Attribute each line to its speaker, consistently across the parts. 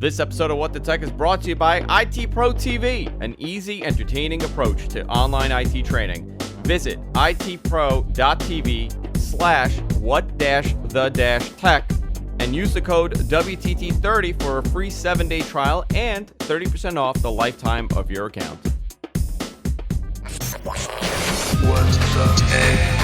Speaker 1: This episode of What the Tech is brought to you by IT Pro TV, an easy, entertaining approach to online IT training. Visit itpro.tv/what-the-tech and use the code WTT30 for a free 7-day trial and 30% off the lifetime of your account.
Speaker 2: What the Tech?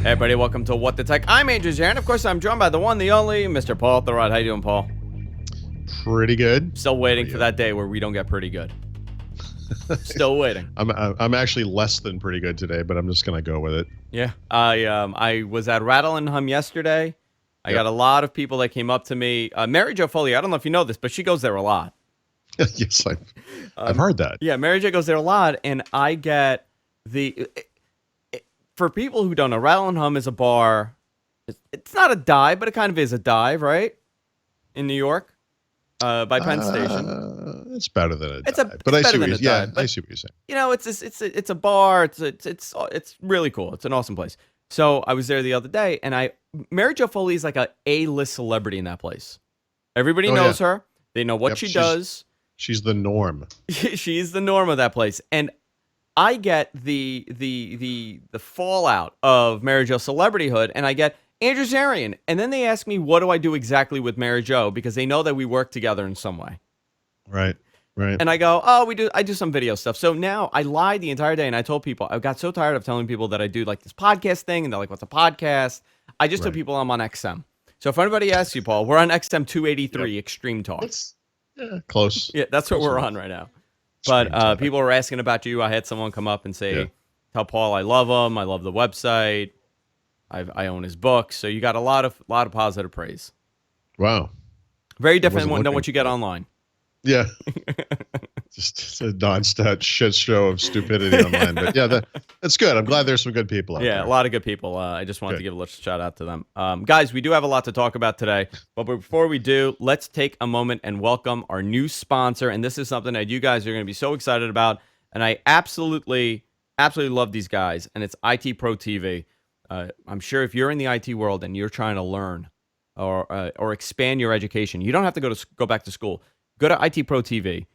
Speaker 1: Hey everybody, welcome to What the Tech. I'm Andrew Zarin. Of course, I'm joined by the one, the only, Mr. Paul Thurrott. How you doing, Paul?
Speaker 3: Pretty good.
Speaker 1: Still waiting for that day where we don't get pretty good. Still waiting.
Speaker 3: I'm actually less than pretty good today, but I'm just gonna go with it.
Speaker 1: Yeah, I was at Rattle and Hum yesterday. I got a lot of people that came up to me. Mary Jo Foley, I don't know if you know this, but she goes there a lot.
Speaker 3: Yes, I've heard that.
Speaker 1: Yeah, Mary Jo goes there a lot, and I get for people who don't know, Rattle and Hum is a bar. It's not a dive, but it kind of is a dive, right? In New York, by Penn Station.
Speaker 3: It's better than a dive.
Speaker 1: But
Speaker 3: I see what you're saying. I see what you're saying.
Speaker 1: You know, it's a bar. It's really cool. It's an awesome place. So I was there the other day, and Mary Jo Foley is like a A-list celebrity in that place. Everybody knows her. They know what she does.
Speaker 3: She's the norm.
Speaker 1: She's the norm of that place, and I get the fallout of Mary Jo celebrityhood, and I get Andrew Zarin, and then they ask me, what do I do exactly with Mary Jo? Because they know that we work together in some way.
Speaker 3: Right.
Speaker 1: And I go, I do some video stuff. So now I lied the entire day, and I told people, I got so tired of telling people that I do like this podcast thing, and they're like, what's a podcast? I just told people I'm on XM. So if anybody asks you, Paul, we're on XM 283 Extreme Talk.
Speaker 3: Close.
Speaker 1: Yeah, that's what we're on right now. But people were asking about you. I had someone come up and say, tell Paul I love him. I love the website. I own his books. So you got a lot of positive praise.
Speaker 3: Wow.
Speaker 1: Very different than what you get online.
Speaker 3: Yeah. Just a non-stop shit show of stupidity online. But yeah, that's good. I'm glad there's some good people out there.
Speaker 1: Yeah, a lot of good people. I just wanted to give a little shout out to them. Guys, we do have a lot to talk about today. But before we do, let's take a moment and welcome our new sponsor. And this is something that you guys are going to be so excited about. And I absolutely love these guys. And it's IT Pro TV. I'm sure if you're in the IT world and you're trying to learn or expand your education, you don't have to go back to school. Go to IT Pro TV.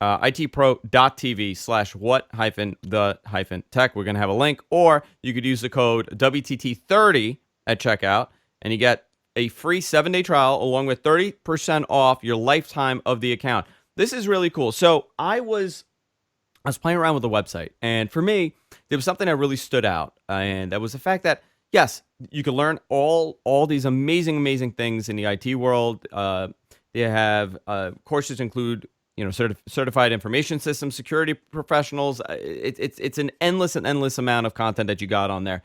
Speaker 1: itpro.tv/what-the-tech. We're going to have a link, or you could use the code WTT30 at checkout, and you get a free 7-day trial along with 30% off your lifetime of the account. This is really cool. So I was playing around with the website, and for me, there was something that really stood out, and that was the fact that, yes, you can learn all these amazing things in the IT world. They have courses include certified information system security professionals. It's an endless amount of content that you got on there,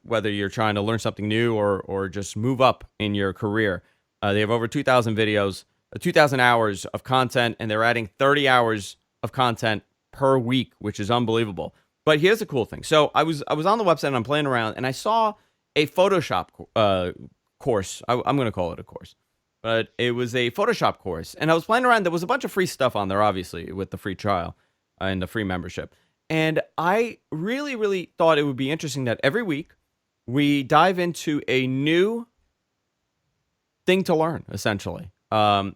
Speaker 1: whether you're trying to learn something new or just move up in your career. They have over 2,000 videos, 2,000 hours of content, and they're adding 30 hours of content per week, which is unbelievable. But here's the cool thing. So I was on the website and I'm playing around, and I saw a Photoshop course. I'm going to call it a course. But it was a Photoshop course, and I was playing around. There was a bunch of free stuff on there, obviously, with the free trial and the free membership. And I really thought it would be interesting that every week we dive into a new thing to learn, essentially. I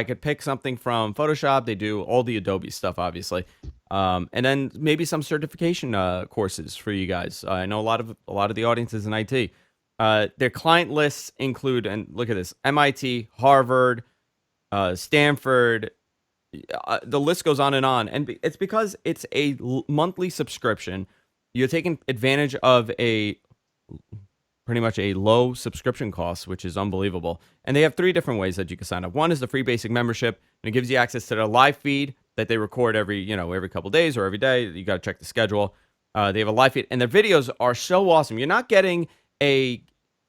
Speaker 1: could pick something from Photoshop. They do all the Adobe stuff, obviously. And then maybe some certification courses for you guys. I know a lot of the audience is in IT. Their client lists include, and look at this, MIT, Harvard, Stanford. The list goes on. And it's because it's a monthly subscription. You're taking advantage of pretty much a low subscription cost, which is unbelievable. And they have 3 different ways that you can sign up. One is the free basic membership, and it gives you access to their live feed that they record every couple days or every day. You got to check the schedule. They have a live feed, and their videos are so awesome. You're not getting a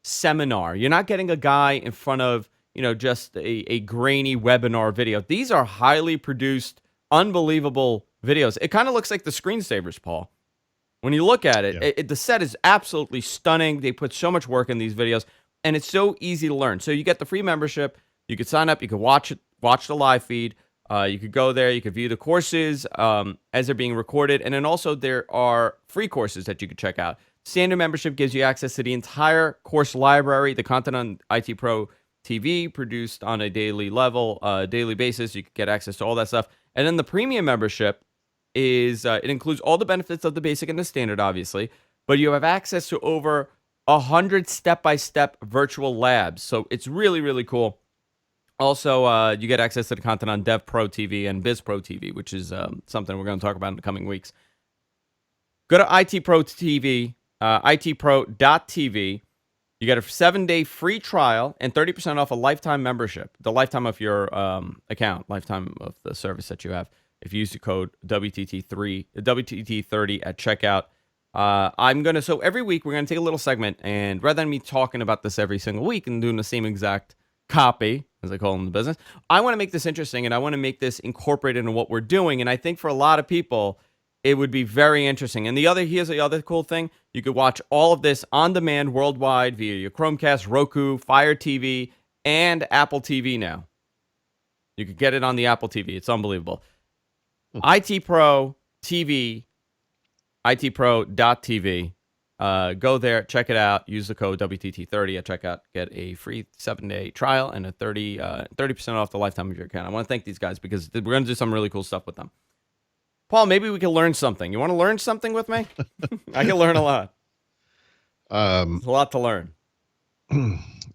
Speaker 1: seminar. You're not getting a guy in front of, just a grainy webinar video. These are highly produced, unbelievable videos. It kind of looks like the screensavers, Paul. When you look at it, the set is absolutely stunning. They put so much work in these videos, and it's so easy to learn. So you get the free membership. You could sign up. You could watch the live feed. You could go there. You could view the courses as they're being recorded. And then also there are free courses that you could check out. Standard membership gives you access to the entire course library, the content on IT Pro TV produced on a daily basis. You could get access to all that stuff. And then the premium membership is it includes all the benefits of the basic and the standard, obviously, but you have access to over 100 step-by-step virtual labs. So it's really, really cool. Also, you get access to the content on Dev Pro TV and Biz Pro TV, which is something we're going to talk about in the coming weeks. Go to IT Pro TV, itpro.tv. You get a 7-day free trial and 30% off a lifetime membership, the lifetime of your account, lifetime of the service that you have. If you use the code WTT30 at checkout. So every week we're going to take a little segment, and rather than me talking about this every single week and doing the same exact copy, as they call it in the business, I want to make this interesting, and I want to make this incorporated in what we're doing. And I think for a lot of people, it would be very interesting. And here's the other cool thing. You could watch all of this on demand worldwide via your Chromecast, Roku, Fire TV, and Apple TV now. You could get it on the Apple TV. It's unbelievable. IT Pro TV, itpro.tv. Go there, check it out. Use the code WTT30 at checkout. Get a free 7-day trial and a 30% off the lifetime of your account. I want to thank these guys because we're going to do some really cool stuff with them. Paul, maybe we can learn something. You want to learn something with me? I can learn a lot. There's a lot to learn.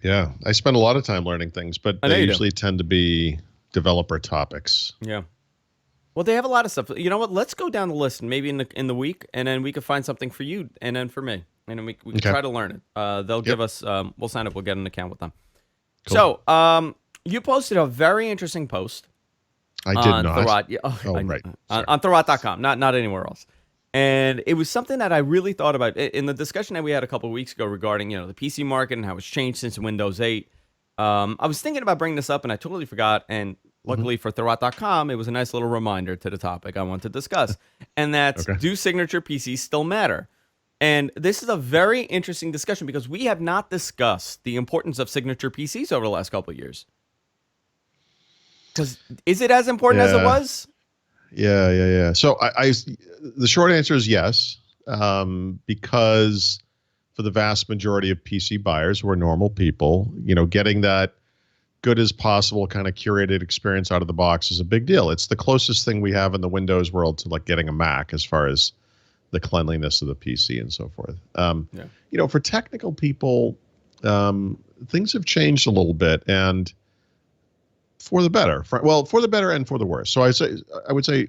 Speaker 3: Yeah, I spend a lot of time learning things, but they usually tend to be developer topics.
Speaker 1: Yeah. Well, they have a lot of stuff. You know what? Let's go down the list, and maybe in the week, and then we can find something for you, and then for me, and then we can try to learn it. They'll give us. We'll sign up. We'll get an account with them. Cool. So, you posted a very interesting post.
Speaker 3: I did not.
Speaker 1: Thurrott,
Speaker 3: right.
Speaker 1: On Thurrott.com, not anywhere else. And it was something that I really thought about in the discussion that we had a couple of weeks ago regarding, the PC market and how it's changed since Windows 8. I was thinking about bringing this up, and I totally forgot. And luckily for Thurrott.com, it was a nice little reminder to the topic I want to discuss. And that's, do signature PCs still matter? And this is a very interesting discussion because we have not discussed the importance of signature PCs over the last couple of years. Because is it as important as it was?
Speaker 3: Yeah. So the short answer is yes, because for the vast majority of PC buyers who are normal people, getting that good as possible kind of curated experience out of the box is a big deal. It's the closest thing we have in the Windows world to like getting a Mac as far as the cleanliness of the PC and so forth. For technical people, things have changed a little bit, and for the better. For the better and for the worse. So I would say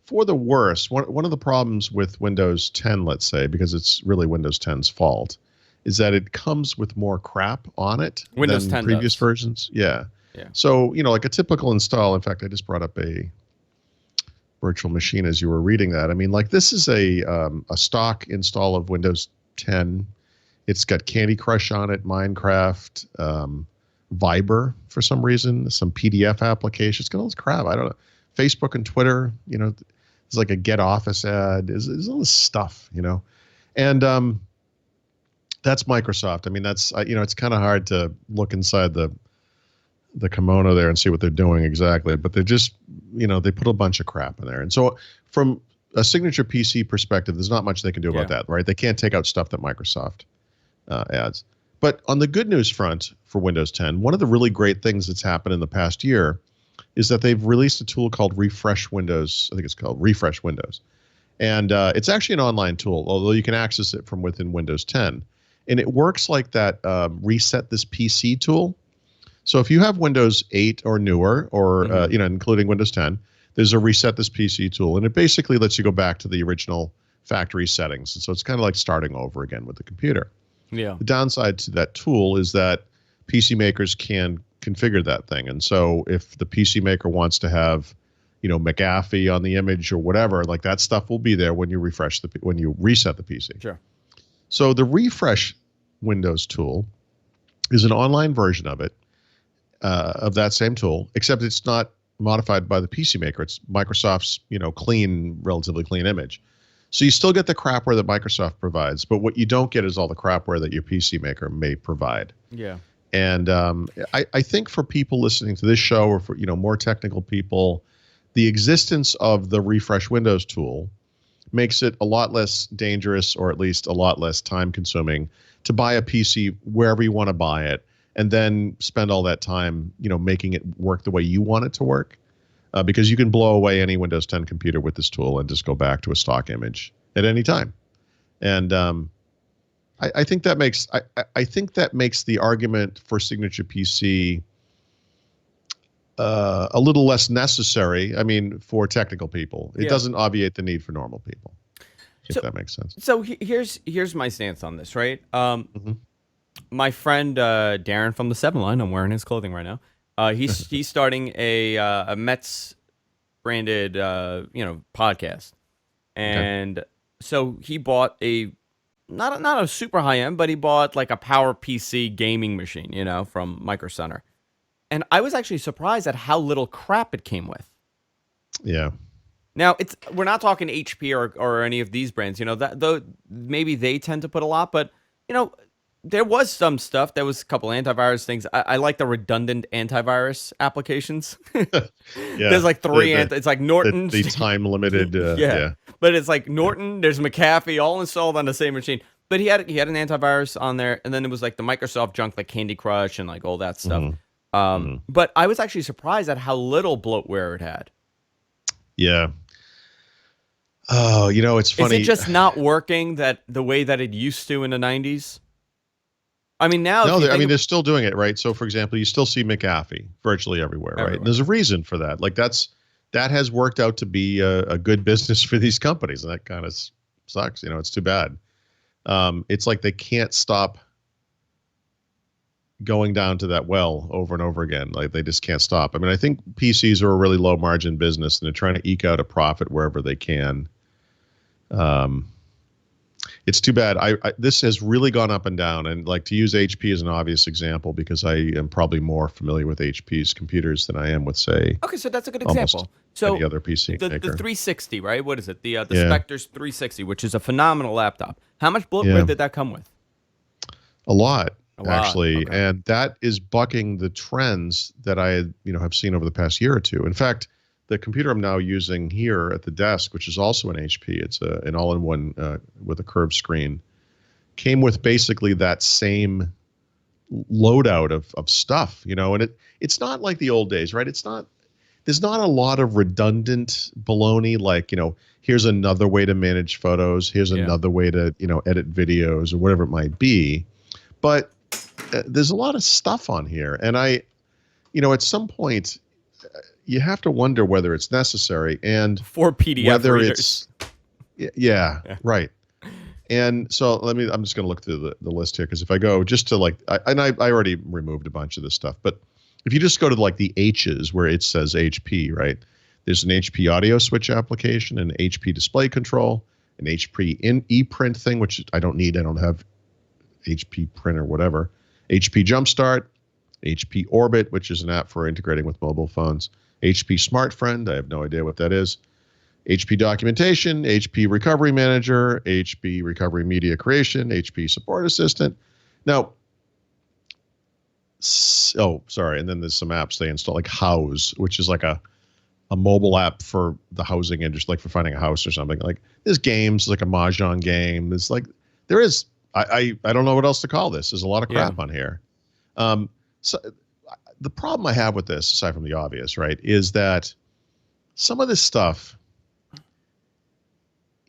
Speaker 3: for the worse, one of the problems with Windows 10, let's say, because it's really Windows 10's fault, is that it comes with more crap on it
Speaker 1: Windows
Speaker 3: than
Speaker 1: 10
Speaker 3: previous
Speaker 1: does.
Speaker 3: versions. Yeah. So, like a typical install. In fact, I just brought up a virtual machine as you were reading that. I mean, like this is a stock install of Windows 10. It's got Candy Crush on it, Minecraft, Viber for some reason, some PDF applications. It's got all this crap. I don't know. Facebook and Twitter, it's like a Get Office ad. There's all this stuff, and that's Microsoft. I mean, that's it's kind of hard to look inside the kimono there and see what they're doing exactly, but they're just they put a bunch of crap in there. And so from a signature PC perspective, there's not much they can do about that, right? They can't take out stuff that Microsoft adds. But on the good news front for Windows 10, one of the really great things that's happened in the past year is that they've released a tool called Refresh Windows. I think it's called Refresh Windows. And it's actually an online tool, although you can access it from within Windows 10. And it works like that Reset This PC tool. So if you have Windows 8 or newer, or including Windows 10, there's a Reset This PC tool. And it basically lets you go back to the original factory settings. And so it's kind of like starting over again with the computer.
Speaker 1: Yeah.
Speaker 3: The downside to that tool is that PC makers can configure that thing. And so if the PC maker wants to have, McAfee on the image or whatever, like that stuff will be there when you reset the PC.
Speaker 1: Sure.
Speaker 3: So the Refresh Windows tool is an online version of it, of that same tool, except it's not modified by the PC maker. It's Microsoft's, relatively clean image. So you still get the crapware that Microsoft provides, but what you don't get is all the crapware that your PC maker may provide.
Speaker 1: Yeah.
Speaker 3: And I think for people listening to this show, or for more technical people, the existence of the refresh Windows tool makes it a lot less dangerous, or at least a lot less time consuming, to buy a PC wherever you want to buy it, and then spend all that time making it work the way you want it to work, because you can blow away any Windows 10 computer with this tool and just go back to a stock image at any time. And I think that makes I think that makes the argument for Signature PC a little less necessary. I mean, for technical people, it doesn't obviate the need for normal people. If that makes sense.
Speaker 1: So here's my stance on this, right? My friend Darren from the 7 Line, I'm wearing his clothing right now. He's starting a Mets branded podcast, and so he bought a not a super high end, but he bought like a Power PC gaming machine, from Micro Center. And I was actually surprised at how little crap it came with.
Speaker 3: Yeah.
Speaker 1: Now we're not talking HP or any of these brands, that though maybe they tend to put a lot, but there was some stuff. There was a couple antivirus things. I like the redundant antivirus applications. There's like three. It's like Norton.
Speaker 3: The time limited. Yeah.
Speaker 1: But it's like Norton. There's McAfee, all installed on the same machine. But he had an antivirus on there, and then it was like the Microsoft junk, like Candy Crush and like all that stuff. But I was actually surprised at how little bloatware it had.
Speaker 3: Yeah. Oh, it's funny.
Speaker 1: Is it just not working the way that it used to in the 90s? I mean, now...
Speaker 3: No, they're still doing it, right? So, for example, you still see McAfee virtually everywhere, right? And there's a reason for that. Like, that has worked out to be a good business for these companies, and that kind of sucks. It's too bad. It's like they can't stop going down to that well over and over again. Like, they just can't stop. I mean, I think PCs are a really low margin business, and they're trying to eke out a profit wherever they can. It's too bad. This has really gone up and down, and like, to use HP as an obvious example, because I am probably more familiar with HP's computers than I am with, say,
Speaker 1: okay, so that's a good example. So
Speaker 3: any other PC
Speaker 1: the
Speaker 3: maker.
Speaker 1: 360, right? What is it? The Spectre's 360, which is a phenomenal laptop. How much bloatware did that come with?
Speaker 3: A lot. Actually,
Speaker 1: okay.
Speaker 3: And that is bucking the trends that I have seen over the past year or two. In fact, the computer I'm now using here at the desk, which is also an HP, it's an all-in-one with a curved screen, came with basically that same loadout of stuff, and it's not like the old days, right? There's not a lot of redundant baloney, like, here's another way to manage photos, here's another way to edit videos or whatever it might be, but there's a lot of stuff on here, and at some point you have to wonder whether it's necessary, and
Speaker 1: for PDF
Speaker 3: whether
Speaker 1: readers.
Speaker 3: Yeah, right. And so I'm just going to look through the list here, because if I go just to I already removed a bunch of this stuff, but if you just go to like the H's where it says HP, right? There's an HP audio switch application, an HP display control, an HP ePrint thing, which I don't need. I don't have HP print or whatever. HP Jumpstart, HP Orbit, which is an app for integrating with mobile phones. HP Smart Friend, I have no idea what that is. HP Documentation, HP Recovery Manager, HP Recovery Media Creation, HP Support Assistant. Now, and then there's some apps they install, like House, which is like a mobile app for the housing industry, like for finding a house or something. Like, there's games, like a Mahjong game. It's like, there is, I don't know what else to call this. There's a lot of crap on here. So the problem I have with this, aside from the obvious, right, is that some of this stuff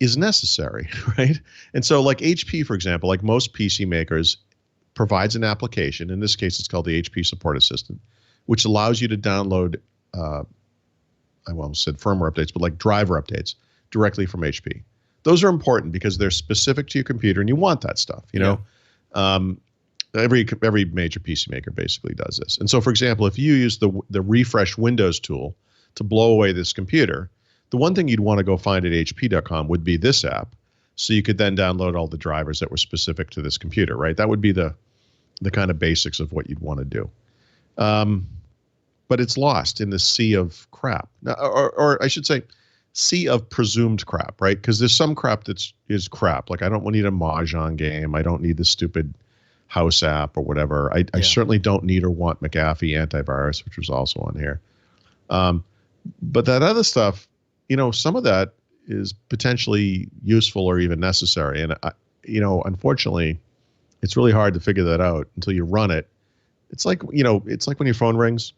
Speaker 3: is necessary, right? And so like HP, for example, like most PC makers, provides an application. In this case, it's called the HP Support Assistant, which allows you to download, I almost said firmware updates, but like driver updates directly from HP. Those are important because they're specific to your computer, and you want that stuff, Every major PC maker basically does this. And so, for example, if you use the refresh Windows tool to blow away this computer, the one thing you'd want to go find at hp.com would be this app. So you could then download all the drivers that were specific to this computer, right? That would be the kind of basics of what you'd want to do. But it's lost in the sea of crap, or I should say, sea of presumed crap, right? Because there's some crap is crap. Like, I don't need a Mahjong game. I don't need the stupid House app or whatever. I certainly don't need or want McAfee antivirus, which was also on here. But that other stuff, some of that is potentially useful or even necessary. And, unfortunately, it's really hard to figure that out until you run it. It's like, it's like when your phone rings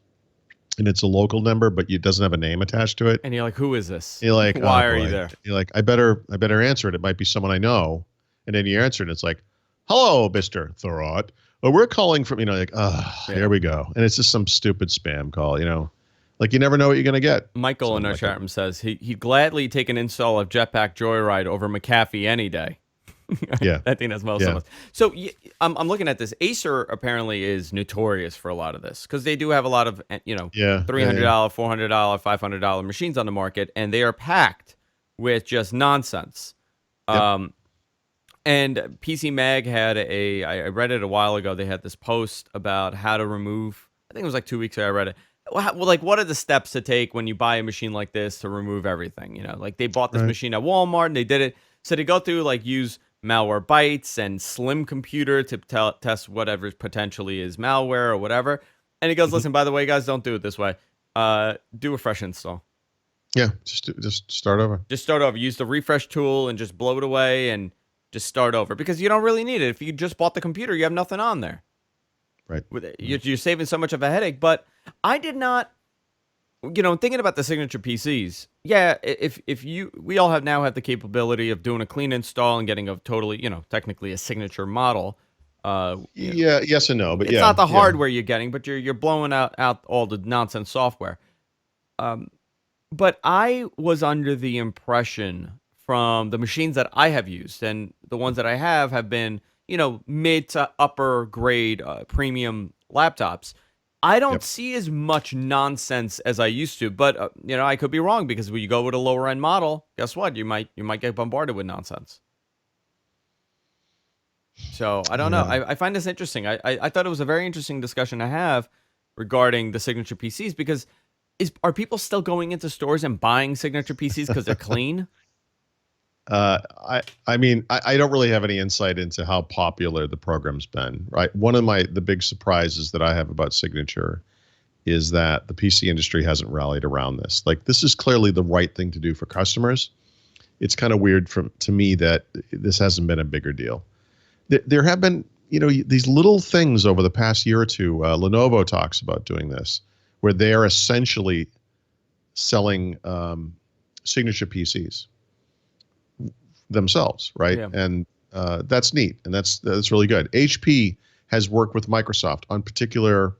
Speaker 3: and it's a local number, but it doesn't have a name attached to it.
Speaker 1: And you're like, who is this?
Speaker 3: You're like,
Speaker 1: why
Speaker 3: oh,
Speaker 1: are
Speaker 3: boy.
Speaker 1: you there?
Speaker 3: You're like, I better answer it. It might be someone I know. And then you answer it. And it's like, hello, Mr. Thurrott. We're calling from, here we go. And it's just some stupid spam call, like you never know what you're going to get.
Speaker 1: Michael in our chat room says he'd gladly take an install of Jetpack Joyride over McAfee any day.
Speaker 3: Yeah.
Speaker 1: I think that's most of us. So I'm looking at this. Acer apparently is notorious for a lot of this because they do have a lot of, $300, $400, $500 machines on the market, and they are packed with just nonsense. Yep. And PC Mag had I read it a while ago. They had this post about how to remove, I think it was like 2 weeks ago I read it. Well, like what are the steps to take when you buy a machine like this to remove everything? Like they bought this machine at Walmart and they did it. So they go through like use Malwarebytes and Slim Computer to test whatever potentially is malware or whatever. And he goes, listen, by the way, guys, don't do it this way. Do a fresh install.
Speaker 3: Yeah, just start over.
Speaker 1: Just start over. Use the refresh tool and just blow it away and just start over because you don't really need it. If you just bought the computer, you have nothing on there.
Speaker 3: Right.
Speaker 1: You're saving so much of a headache. But I did not, thinking about the signature PCs. Yeah, we all have the capability of doing a clean install and getting a totally, technically a signature model.
Speaker 3: Yes and no, but
Speaker 1: it's not the hardware you're getting, but you're blowing out all the nonsense software. But I was under the impression from the machines that I have used, and the ones that I have been, mid to upper grade premium laptops. I don't see as much nonsense as I used to, but I could be wrong because when you go with a lower end model, guess what? You might get bombarded with nonsense. So I don't know. I find this interesting. I thought it was a very interesting discussion to have regarding the signature PCs because are people still going into stores and buying signature PCs because they're clean?
Speaker 3: I don't really have any insight into how popular the program's been, right? One of the big surprises that I have about Signature is that the PC industry hasn't rallied around this. Like, this is clearly the right thing to do for customers. It's kind of weird to me that this hasn't been a bigger deal. There have been, these little things over the past year or two. Lenovo talks about doing this, where they are essentially selling Signature PCs themselves, right? Yeah. And that's neat, and that's really good. HP has worked with Microsoft on particular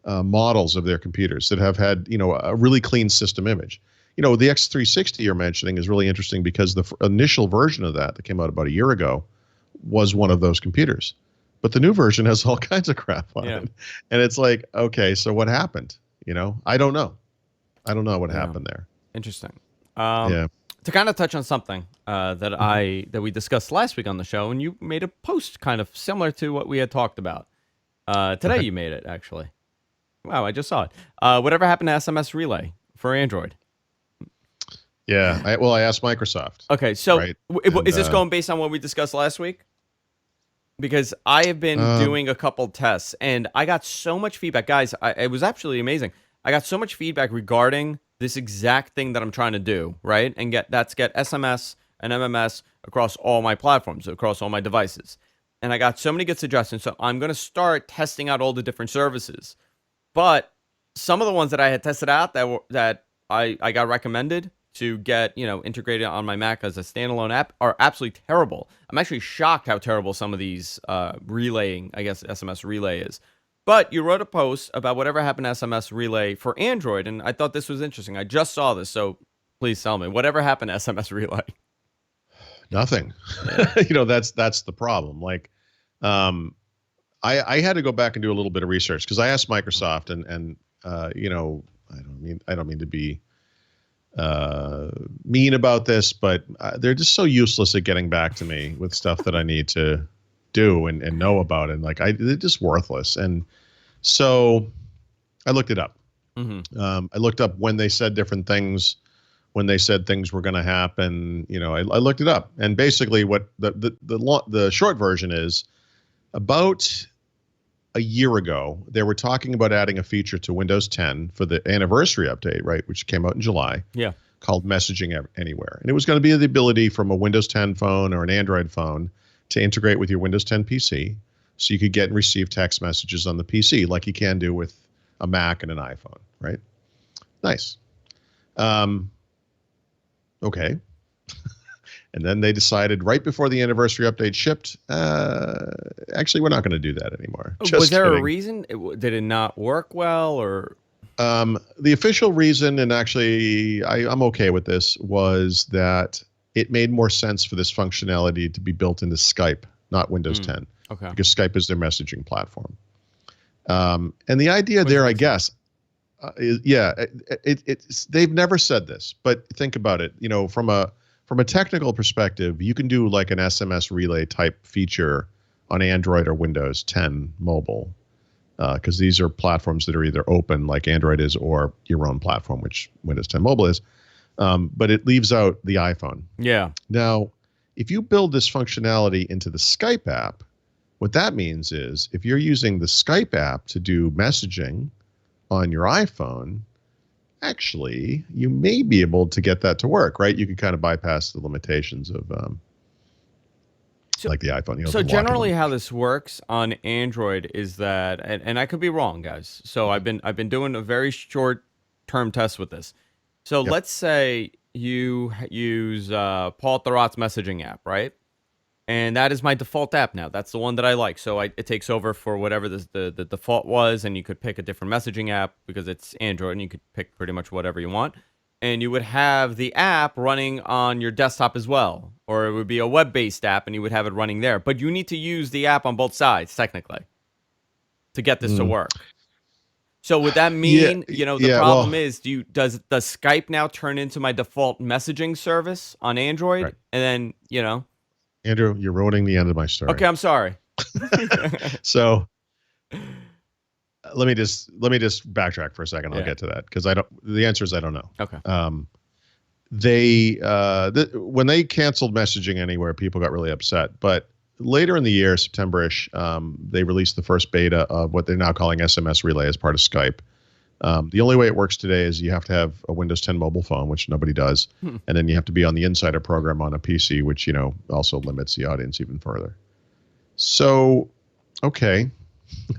Speaker 3: models of their computers that have had a really clean system image. The X360 you're mentioning is really interesting because the initial version of that came out about a year ago was one of those computers, but the new version has all kinds of crap on it, and it's like, okay, so what happened? I don't know what happened there.
Speaker 1: Interesting. To kind of touch on something that we discussed last week on the show, and you made a post kind of similar to what we had talked about. Today you made it, actually. Wow, I just saw it. Whatever happened to SMS Relay for Android?
Speaker 3: Yeah, I asked Microsoft.
Speaker 1: Okay, so is this going based on what we discussed last week? Because I have been doing a couple tests, and I got so much feedback. Guys, it was absolutely amazing. I got so much feedback regarding this exact thing that I'm trying to do, right? And get SMS and MMS across all my platforms, across all my devices. And I got so many good suggestions, so I'm going to start testing out all the different services. But some of the ones that I had tested out that I got recommended to get, integrated on my Mac as a standalone app are absolutely terrible. I'm actually shocked how terrible some of these relaying, I guess SMS Relay is. But you wrote a post about whatever happened to SMS Relay for Android, and I thought this was interesting. I just saw this, so please tell me. Whatever happened to SMS Relay?
Speaker 3: Nothing. That's the problem. Like, I had to go back and do a little bit of research because I asked Microsoft, and I don't mean to be mean about this, but they're just so useless at getting back to me with stuff that I need to do and know about, and they're just worthless. And so I looked it up. I looked up when they said different things, when they said things were going to happen. I looked it up, and basically what the short version is, about a year ago, they were talking about adding a feature to Windows 10 for the anniversary update, right, which came out in July,
Speaker 1: Yeah.
Speaker 3: called Messaging Anywhere. And it was going to be the ability from a Windows 10 phone or an Android phone to integrate with your Windows 10 PC so you could get and receive text messages on the PC like you can do with a Mac and an iPhone, right? Nice. Okay. And then they decided right before the anniversary update shipped, actually, we're not going to do that anymore. Just
Speaker 1: Was there
Speaker 3: kidding.
Speaker 1: a reason? Did it not work well, or?
Speaker 3: The official reason, and actually I'm okay with this, was that it made more sense for this functionality to be built into Skype, not Windows 10.
Speaker 1: Okay.
Speaker 3: Because Skype is their messaging platform. And the idea there, I guess, is, it's they've never said this, but think about it. You know, from a technical perspective, you can do like an SMS relay type feature on Android or Windows 10 mobile, because these are platforms that are either open like Android is or your own platform, which Windows 10 mobile is. But it leaves out the iPhone.
Speaker 1: Yeah.
Speaker 3: Now, if you build this functionality into the Skype app, what that means is if you're using the Skype app to do messaging on your iPhone, actually, you may be able to get that to work, right? You can kind of bypass the limitations of like the iPhone. You know,
Speaker 1: So generally how this works on Android is that, and I could be wrong, guys. So I've been doing a very short term test with this. So let's say you use Paul Thurrott's messaging app, right? And that is my default app now. That's the one that I like. So it takes over for whatever the default was, and you could pick a different messaging app because it's Android, and you could pick pretty much whatever you want. And you would have the app running on your desktop as well. Or it would be a web-based app, and you would have it running there. But you need to use the app on both sides, technically, to get this to work. So would that mean, the problem is, does Skype now turn into my default messaging service on Android?
Speaker 3: Right.
Speaker 1: And then,
Speaker 3: Andrew, you're ruining the end of my story.
Speaker 1: Okay, I'm sorry.
Speaker 3: So let me just backtrack for a second. I'll get to that because the answer is I don't know.
Speaker 1: Okay.
Speaker 3: When they canceled Messaging Anywhere, people got really upset. But later in the year, September-ish, they released the first beta of what they're now calling SMS Relay as part of Skype. The only way it works today is you have to have a Windows 10 mobile phone, which nobody does, and then you have to be on the Insider program on a PC, which also limits the audience even further. So, okay,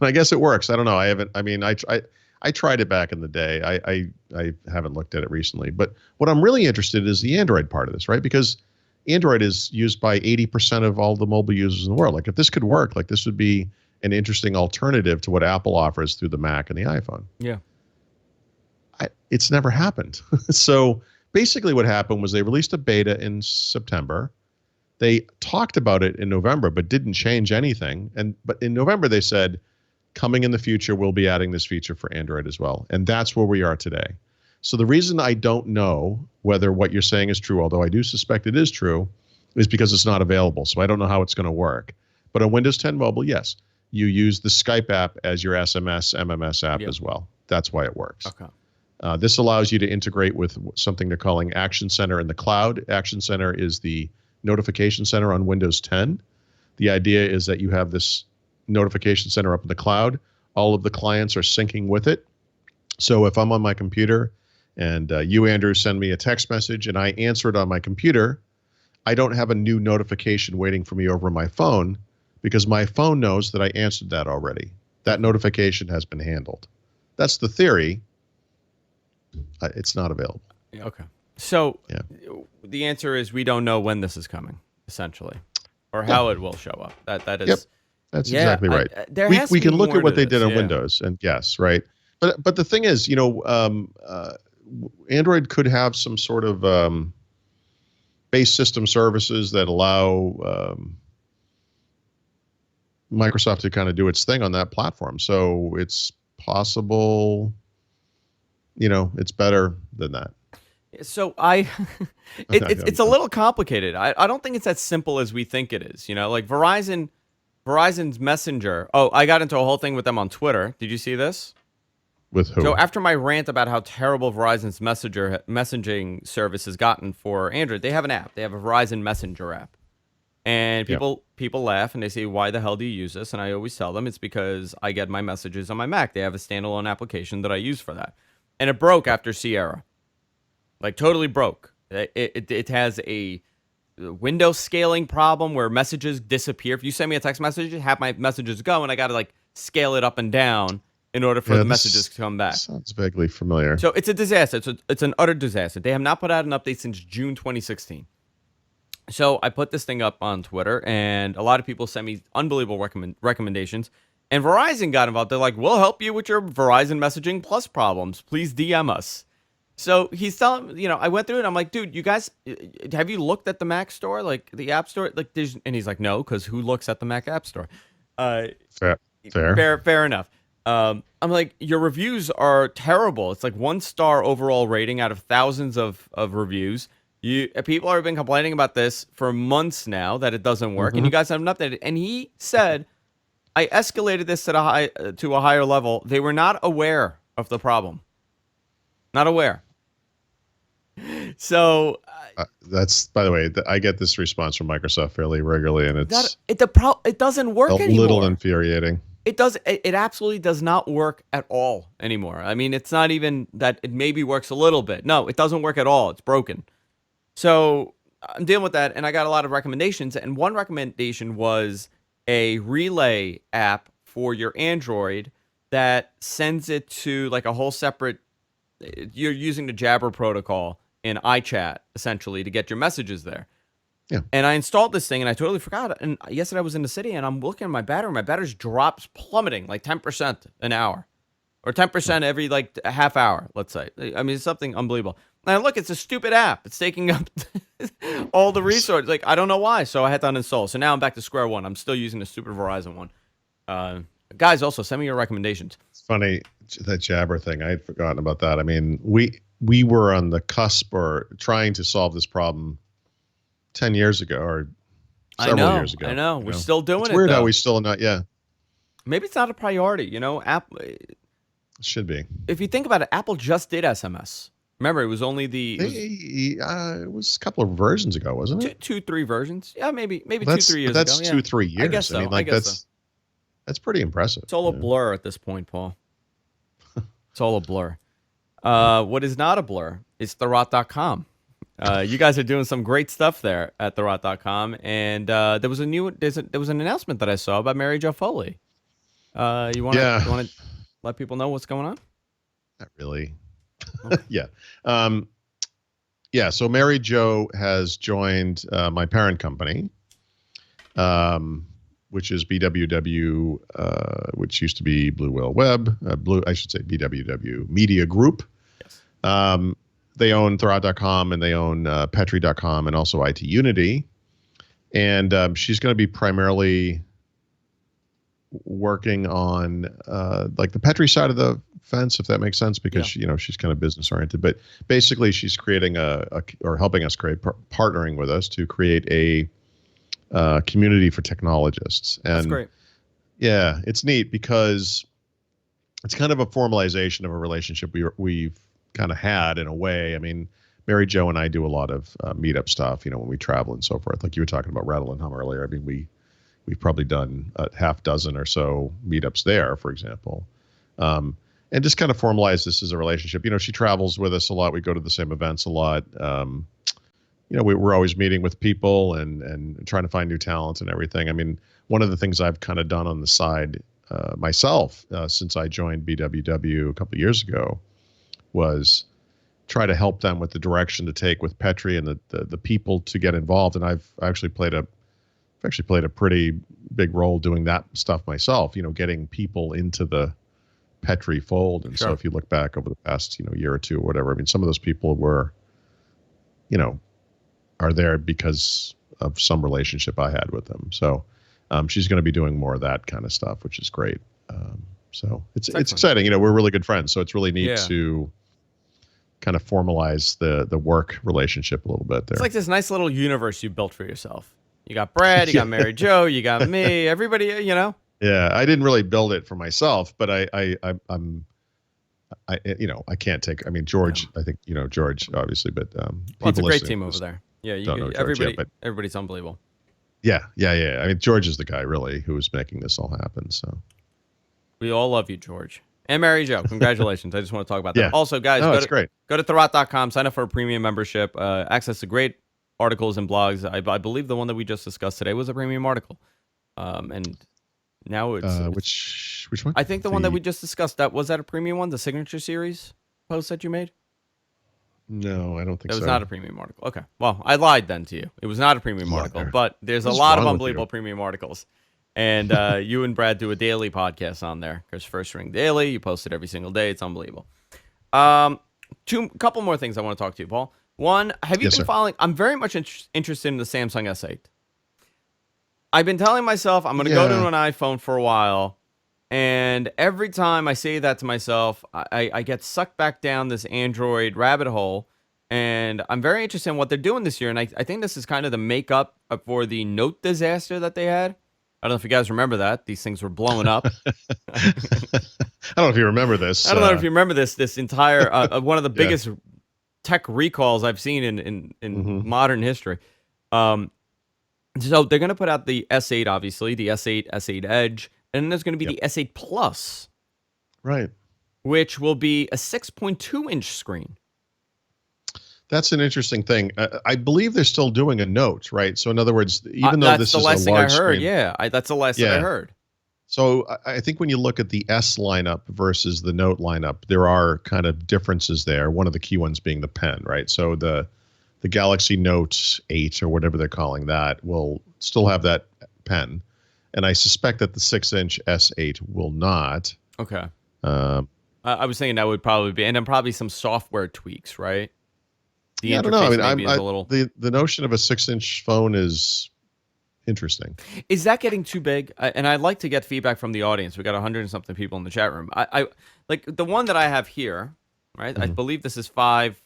Speaker 3: I guess it works. I don't know. I tried it back in the day. I haven't looked at it recently. But what I'm really interested in is the Android part of this, right? Because Android is used by 80% of all the mobile users in the world. Like if this could work, like this would be an interesting alternative to what Apple offers through the Mac and the iPhone.
Speaker 1: Yeah.
Speaker 3: It's never happened. So basically what happened was they released a beta in September. They talked about it in November, but didn't change anything. But in November, they said, coming in the future, we'll be adding this feature for Android as well. And that's where we are today. So the reason I don't know whether what you're saying is true, although I do suspect it is true, is because it's not available. So I don't know how it's going to work. But on Windows 10 mobile, yes, you use the Skype app as your SMS, MMS app as well. That's why it works.
Speaker 1: Okay.
Speaker 3: This allows you to integrate with something they're calling Action Center in the cloud. Action Center is the notification center on Windows 10. The idea is that you have this notification center up in the cloud. All of the clients are syncing with it. So if I'm on my computer and you, Andrew, send me a text message and I answer it on my computer, I don't have a new notification waiting for me over my phone because my phone knows that I answered that already. That notification has been handled. That's the theory. It's not available.
Speaker 1: Okay. So the answer is we don't know when this is coming, essentially, or how it will show up. That is.
Speaker 3: Yep. That's exactly right. We can look at what they did on Windows and guess, right? But the thing is, Android could have some sort of base system services that allow Microsoft to kind of do its thing on that platform. So it's possible. It's better than that.
Speaker 1: So it's a little complicated. I don't think it's as simple as we think it is. Like Verizon's Messenger. Oh, I got into a whole thing with them on Twitter. Did you see this?
Speaker 3: With who?
Speaker 1: So after my rant about how terrible Verizon's messaging service has gotten for Android, they have an app. They have a Verizon Messenger app. And people people laugh and they say, "Why the hell do you use this?" And I always tell them it's because I get my messages on my Mac. They have a standalone application that I use for that, and it broke after Sierra, like totally broke. It has a Windows scaling problem where messages disappear. If you send me a text message, have my messages go, and I got to like scale it up and down in order for the messages to come back.
Speaker 3: Sounds vaguely familiar.
Speaker 1: So it's a disaster. It's an utter disaster. They have not put out an update since June 2016. So I put this thing up on Twitter, and a lot of people sent me unbelievable recommendations. And Verizon got involved. They're like, "We'll help you with your Verizon Messaging Plus problems. Please DM us." So he's telling, I went through it. I'm like, "Dude, you guys, have you looked at the Mac store, like the App Store?" And he's like, "No, because who looks at the Mac App Store?" Fair enough. I'm like, "Your reviews are terrible. It's like 1-star overall rating out of thousands of reviews. People have been complaining about this for months now that it doesn't work, and you guys haven't updated." And he said, "I escalated this to a higher level. They were not aware of the problem. Not aware." So
Speaker 3: that's, by the way, I get this response from Microsoft fairly regularly, and
Speaker 1: it doesn't work anymore. A
Speaker 3: little infuriating.
Speaker 1: It absolutely does not work at all anymore. I mean, it's not even that it maybe works a little bit. No, it doesn't work at all. It's broken. So I'm dealing with that, and I got a lot of recommendations. And one recommendation was a relay app for your Android that sends it to like a whole separate. You're using the Jabber protocol in iChat essentially to get your messages there.
Speaker 3: Yeah.
Speaker 1: And I installed this thing, and I totally forgot. And yesterday I was in the city, and I'm looking at my battery. My battery drops plummeting like 10% an hour, or 10% every like a half hour. Let's say. I mean, it's something unbelievable. And look, it's a stupid app. It's taking up all the resources. Like, I don't know why. So I had to uninstall. So now I'm back to square one. I'm still using the stupid Verizon one. Guys, also send me your recommendations.
Speaker 3: It's funny, that Jabber thing. I had forgotten about that. I mean, we were on the cusp or trying to solve this problem 10 years ago or several years ago.
Speaker 1: I know. We're still doing it.
Speaker 3: It's weird
Speaker 1: though.
Speaker 3: how we still not. Yeah.
Speaker 1: Maybe it's not a priority.
Speaker 3: It should be.
Speaker 1: If you think about it, Apple just did SMS. Remember, it was only
Speaker 3: it was a couple of versions ago, wasn't it?
Speaker 1: 2-3 versions. Yeah, maybe 2-3 years
Speaker 3: that's
Speaker 1: ago.
Speaker 3: That's 2-3 years.
Speaker 1: I guess so.
Speaker 3: I mean, that's pretty impressive.
Speaker 1: It's all a blur at this point, Paul. It's all a blur. What is not a blur is therot.com. You guys are doing some great stuff there at therot.com, and there was an announcement that I saw about Mary Jo Foley. You want to let people know what's going on?
Speaker 3: Not really. Okay. Yeah. So Mary Jo has joined my parent company, which is BWW, which used to be Blue Whale Web. BWW Media Group. Yes. They own Therot.com, and they own Petri.com, and also IT Unity. And she's going to be primarily working on like the Petri side of the fence, if that makes sense, because she's kind of business oriented. But basically, she's creating or helping us create, partnering with us to create a community for technologists. And
Speaker 1: that's great.
Speaker 3: Yeah, it's neat because it's kind of a formalization of a relationship we've kind of had in a way. I mean, Mary Jo and I do a lot of meetup stuff, when we travel and so forth. Like you were talking about Rattle and Hum earlier. I mean, we've probably done a half dozen or so meetups there, for example. And just kind of formalize this as a relationship. She travels with us a lot. We go to the same events a lot. We're always meeting with people and trying to find new talent and everything. I mean, one of the things I've kind of done on the side myself since I joined BWW a couple of years ago was try to help them with the direction to take with Petri and the people to get involved. And I've actually played a pretty big role doing that stuff myself, getting people into the Petri fold. And
Speaker 1: sure.
Speaker 3: So if you look back over the past, year or two or whatever, I mean, some of those people were, are there because of some relationship I had with them. So she's going to be doing more of that kind of stuff, which is great. So it's exciting. We're really good friends. So it's really neat to kind of formalize the work relationship a little bit there.
Speaker 1: It's like this nice little universe you built for yourself. You got Brad, you got Mary Jo, you got me, everybody,
Speaker 3: Yeah, I didn't really build it for myself, but I can't take. I mean, George. I think George, obviously, but
Speaker 1: it's a great team over there. Yeah, everybody's unbelievable.
Speaker 3: Yeah. I mean, George is the guy really who was making this all happen. So
Speaker 1: We all love you, George. And Mary Jo, congratulations. I just want to talk about that.
Speaker 3: yeah.
Speaker 1: Also, guys,
Speaker 3: No, it's great.
Speaker 1: go to Thurrott.com, sign up for a premium membership, access to great articles and blogs. I believe the one that we just discussed today was a premium article. And now
Speaker 3: Which one?
Speaker 1: I think the one that we just discussed, was that a premium one, the signature series post that you made?
Speaker 3: No, I don't think
Speaker 1: It
Speaker 3: so.
Speaker 1: was not a premium article. Okay. Well, I lied then to you. It was not a premium article,
Speaker 3: Liar.
Speaker 1: but there's a
Speaker 3: What's
Speaker 1: lot of
Speaker 3: wrong with
Speaker 1: unbelievable
Speaker 3: you?
Speaker 1: premium articles. And you and Brad do a daily podcast on there. There's First Ring Daily. You post it every single day. It's unbelievable. Couple more things I want to talk to you, Paul. One, have you been following? I'm very much interested in the Samsung S8. I've been telling myself I'm going to go to an iPhone for a while. And every time I say that to myself, I get sucked back down this Android rabbit hole. And I'm very interested in what they're doing this year. And I think this is kind of the makeup for the Note disaster that they had. I don't know if you guys remember that. These things were blowing up.
Speaker 3: I don't know if you remember this.
Speaker 1: I don't know if you remember this entire, one of the biggest tech recalls I've seen in modern history. So they're going to put out the S8, obviously, the S8, S8 Edge. And then there's going to be the S8 Plus.
Speaker 3: Right.
Speaker 1: Which will be a 6.2-inch screen.
Speaker 3: That's an interesting thing. I believe they're still doing a Note, right? So in other words, even though this is a large screen.
Speaker 1: That's the last thing I heard. Yeah, that's the last thing I heard.
Speaker 3: So I think when you look at the S lineup versus the Note lineup, there are kind of differences there. One of the key ones being the pen, right? So the Galaxy Note 8 or whatever they're calling that will still have that pen. And I suspect that the 6-inch S8 will not.
Speaker 1: Okay. I was thinking that would probably be, and then probably some software tweaks, right?
Speaker 3: I don't know. I mean, the notion of a 6-inch phone is interesting.
Speaker 1: Is that getting too big? And I'd like to get feedback from the audience. We got 100 and something people in the chat room. I like the one that I have here, right? I believe this is 5.5,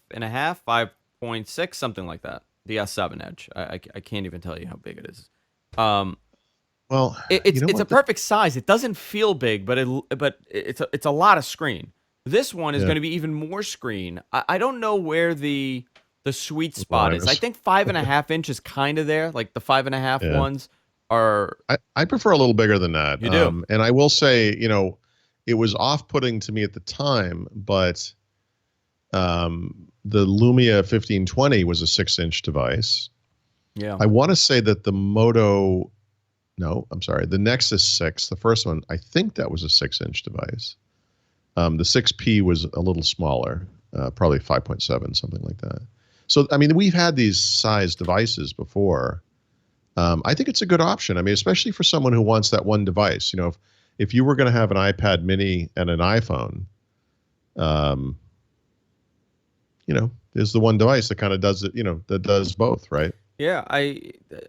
Speaker 1: 5.6, something like that. The S7 Edge. I can't even tell you how big it is.
Speaker 3: Well,
Speaker 1: it's a perfect size. It doesn't feel big, but it's a lot of screen. This one is going to be even more screen. I don't know where the sweet spot is. I think 5.5 inches kind of there. Like the 5.5 ones are.
Speaker 3: I prefer a little bigger than that.
Speaker 1: You do,
Speaker 3: and I will say, it was off-putting to me at the time, but the Lumia 1520 was a 6-inch device.
Speaker 1: Yeah,
Speaker 3: I want to say that the the Nexus 6, the first one, I think that was a 6-inch device. The 6P was a little smaller, probably 5.7, something like that. So, I mean, we've had these size devices before. I think it's a good option. I mean, especially for someone who wants that one device. If you were going to have an iPad mini and an iPhone, there's the one device that kind of does it, that does both, right?
Speaker 1: Yeah,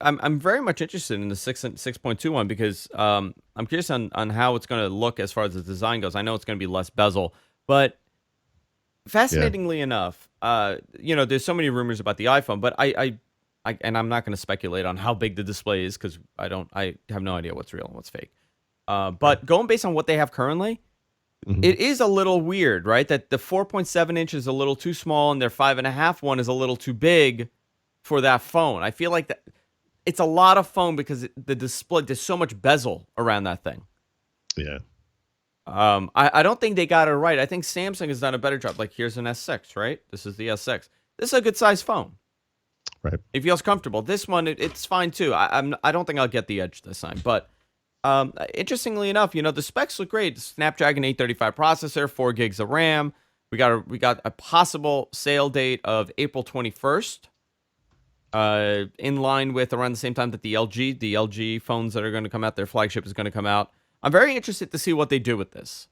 Speaker 1: I'm very much interested in the 6.2 one because I'm curious on how it's going to look as far as the design goes. I know it's going to be less bezel, but fascinatingly enough, there's so many rumors about the iPhone, but and I'm not going to speculate on how big the display is because I have no idea what's real and what's fake. But going based on what they have currently, it is a little weird, right? That the 4.7 inch is a little too small and their 5.5 one is a little too big for that phone. I feel like that it's a lot of phone because the display, there's so much bezel around that thing.
Speaker 3: Yeah.
Speaker 1: I don't think they got it right. I think Samsung has done a better job. Like, here's an S6, right? This is the S6. This is a good size phone.
Speaker 3: Right.
Speaker 1: It feels comfortable. This one, it's fine too. I don't think I'll get the Edge this time. But interestingly enough, the specs look great. Snapdragon 835 processor, 4 gigs of RAM. We got a possible sale date of April 21st. In line with around the same time that the LG phones that are going to come out, their flagship is going to come out. I'm very interested to see what they do with this.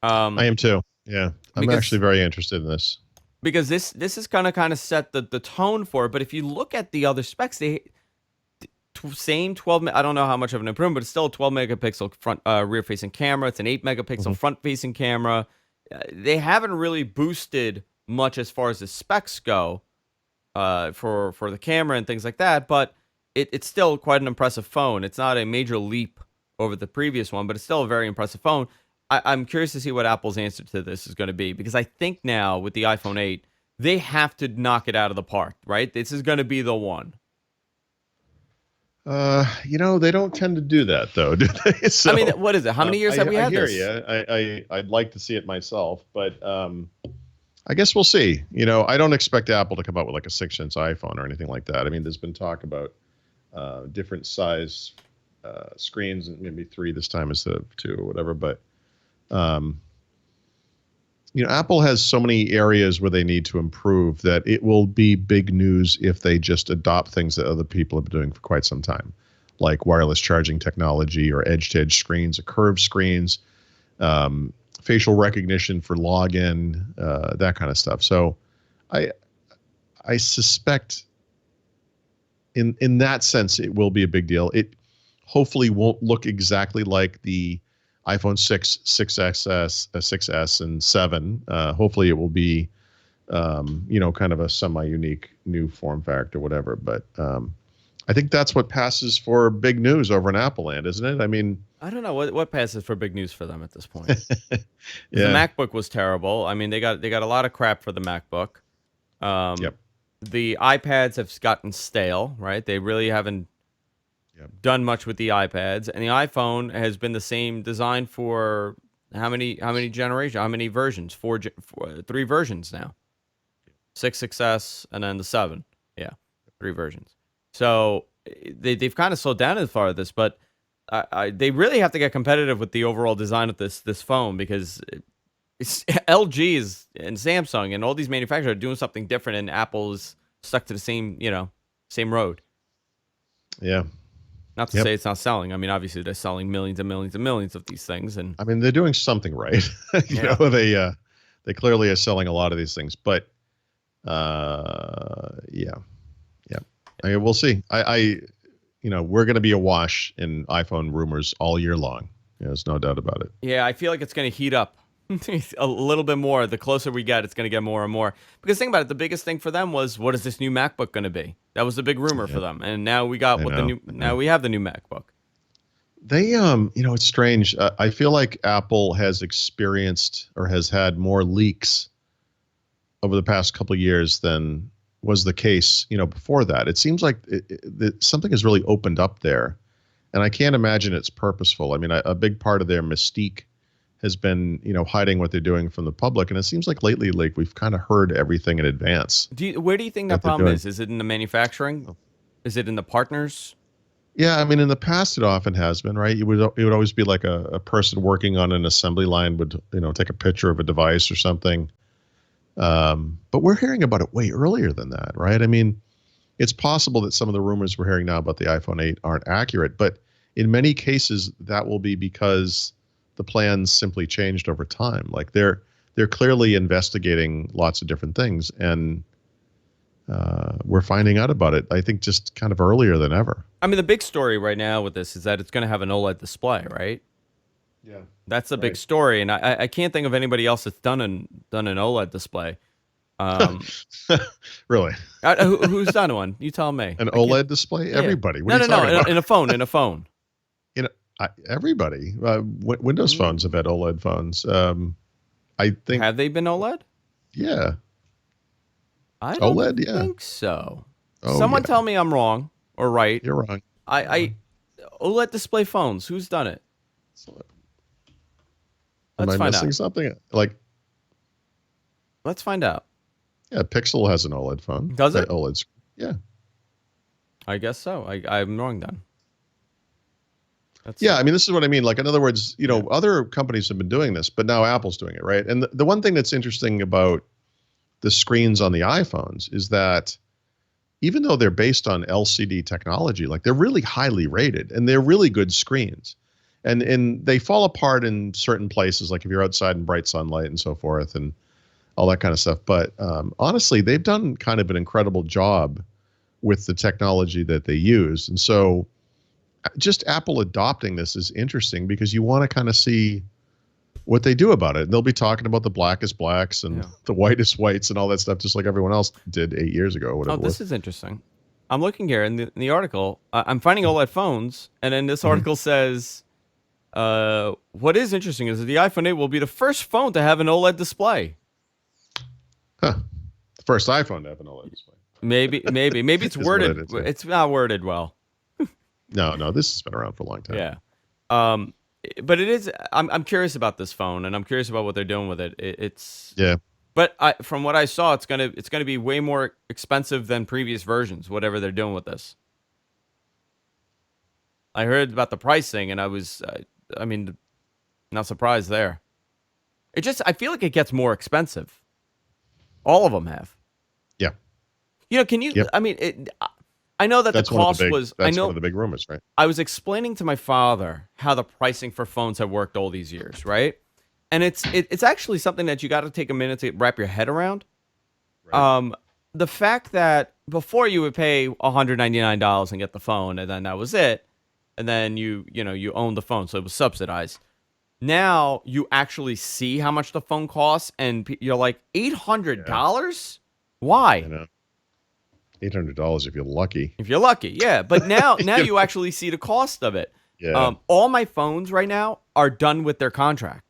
Speaker 3: I am too. Yeah, I'm actually very interested in this
Speaker 1: because this is going to kind of set the tone for it. But if you look at the other specs, same 12. I don't know how much of an improvement, but it's still a 12 megapixel front rear facing camera. It's an 8 megapixel front facing camera. They haven't really boosted much as far as the specs go. For the camera and things like that, but it's still quite an impressive phone. It's not a major leap over the previous one, but it's still a very impressive phone. I'm curious to see what Apple's answer to this is going to be, because I think now with the iPhone 8, they have to knock it out of the park, right? This is going to be the one.
Speaker 3: They don't tend to do that though, do they? So,
Speaker 1: I mean, what is it? How many years have we had
Speaker 3: I hear
Speaker 1: this?
Speaker 3: you. I'd like to see it myself, but I guess we'll see. I don't expect Apple to come out with like a 6-inch iPhone or anything like that. I mean, there's been talk about different size screens, and maybe 3 this time instead of 2 or whatever. But Apple has so many areas where they need to improve that it will be big news if they just adopt things that other people have been doing for quite some time, like wireless charging technology or edge-to-edge screens or curved screens, facial recognition for login, that kind of stuff. So I suspect in that sense it will be a big deal. It hopefully won't look exactly like the iPhone 6, 6XS, 6S, and 7. Hopefully it will be, kind of a semi-unique new form factor, whatever. But I think that's what passes for big news over in Apple land, isn't it? I mean,
Speaker 1: I don't know what passes for big news for them at this point. The MacBook was terrible. I mean, they got a lot of crap for the MacBook.
Speaker 3: Yep.
Speaker 1: The iPads have gotten stale, right? They really haven't done much with the iPads, and the iPhone has been the same design for how many generations? How many versions? 3 versions now. 6, 6S, and then the 7. Yeah, 3 versions. So they've kind of slowed down as far as this, but they really have to get competitive with the overall design of this phone, because LG and Samsung and all these manufacturers are doing something different, and Apple is stuck to the same road.
Speaker 3: Yeah.
Speaker 1: Not to say it's not selling. I mean, obviously they're selling millions and millions and millions of these things, and
Speaker 3: I mean they're doing something right. They clearly are selling a lot of these things, but yeah. I mean, we'll see. We're going to be awash in iPhone rumors all year long. There's no doubt about it.
Speaker 1: Yeah, I feel like it's going to heat up a little bit more. The closer we get, it's going to get more and more. Because think about it, the biggest thing for them was, what is this new MacBook going to be? That was the big rumor for them, and now we got now we have the new MacBook.
Speaker 3: They, it's strange. I feel like Apple has experienced or has had more leaks over the past couple of years than was the case, before that. It seems like something has really opened up there, and I can't imagine it's purposeful. I mean, a big part of their mystique has been, hiding what they're doing from the public, and it seems like lately, like we've kind of heard everything in advance.
Speaker 1: Where do you think that problem is? Is it in the manufacturing? Is it in the partners?
Speaker 3: Yeah, I mean, in the past, it often has been, right? It would always be like a person working on an assembly line would, take a picture of a device or something. But we're hearing about it way earlier than that, right? I mean, it's possible that some of the rumors we're hearing now about the iPhone 8 aren't accurate, but in many cases, that will be because the plans simply changed over time. Like they're clearly investigating lots of different things, and we're finding out about it, I think, just kind of earlier than ever.
Speaker 1: I mean, the big story right now with this is that it's going to have an OLED display, right?
Speaker 3: Yeah,
Speaker 1: that's the big story, and I can't think of anybody else that's done an OLED display.
Speaker 3: Really?
Speaker 1: Who's done one? You tell me.
Speaker 3: An OLED display? Yeah. Everybody. What
Speaker 1: no. In a phone.
Speaker 3: Everybody. Windows phones have had OLED phones. I think.
Speaker 1: Have they been OLED?
Speaker 3: Yeah.
Speaker 1: I don't
Speaker 3: OLED,
Speaker 1: think so. Someone tell me I'm wrong or right.
Speaker 3: You're wrong.
Speaker 1: OLED display phones. Who's done it?
Speaker 3: Am I missing something?
Speaker 1: Let's find out.
Speaker 3: Yeah, Pixel has an OLED phone.
Speaker 1: Does it?
Speaker 3: OLED screen. Yeah.
Speaker 1: I guess so. I'm wrong then.
Speaker 3: I mean, this is what I mean. Like, in other words, other companies have been doing this, but now Apple's doing it, right? And the one thing that's interesting about the screens on the iPhones is that even though they're based on LCD technology, like they're really highly rated and they're really good screens. And they fall apart in certain places, like if you're outside in bright sunlight and so forth and all that kind of stuff. But honestly, they've done kind of an incredible job with the technology that they use. And so just Apple adopting this is interesting because you want to kind of see what they do about it. And they'll be talking about the blackest blacks and the whitest whites and all that stuff, just like everyone else did 8 years ago. Or whatever.
Speaker 1: Oh, this is interesting. I'm looking here in the article. I'm finding OLED phones, and then this article says, what is interesting is that the iPhone 8 will be the first phone to have an OLED display.
Speaker 3: Huh. The first iPhone to have an OLED display.
Speaker 1: Maybe it's worded. It's not worded well.
Speaker 3: No, this has been around for a long time.
Speaker 1: Yeah. But it is. I'm curious about this phone, and I'm curious about what they're doing with it. It's
Speaker 3: Yeah.
Speaker 1: But from what I saw, it's gonna be way more expensive than previous versions. Whatever they're doing with this, I heard about the pricing, and I mean, not surprised there. I feel like it gets more expensive. All of them have.
Speaker 3: Yeah.
Speaker 1: Can you?
Speaker 3: Yep.
Speaker 1: I mean, I know that
Speaker 3: That's
Speaker 1: the cost
Speaker 3: one
Speaker 1: was.
Speaker 3: of the big rumors, right?
Speaker 1: I was explaining to my father how the pricing for phones have worked all these years, right? And it's actually something that you got to take a minute to wrap your head around.
Speaker 3: Right.
Speaker 1: The fact that before you would pay $199 and get the phone, and then that was it, and then you owned the phone, so it was subsidized. Now you actually see how much the phone costs, and you're like, $800? Why?
Speaker 3: I know. $800 if you're lucky.
Speaker 1: If you're lucky, yeah. But now you actually see the cost of it.
Speaker 3: Yeah.
Speaker 1: All my phones right now are done with their contract.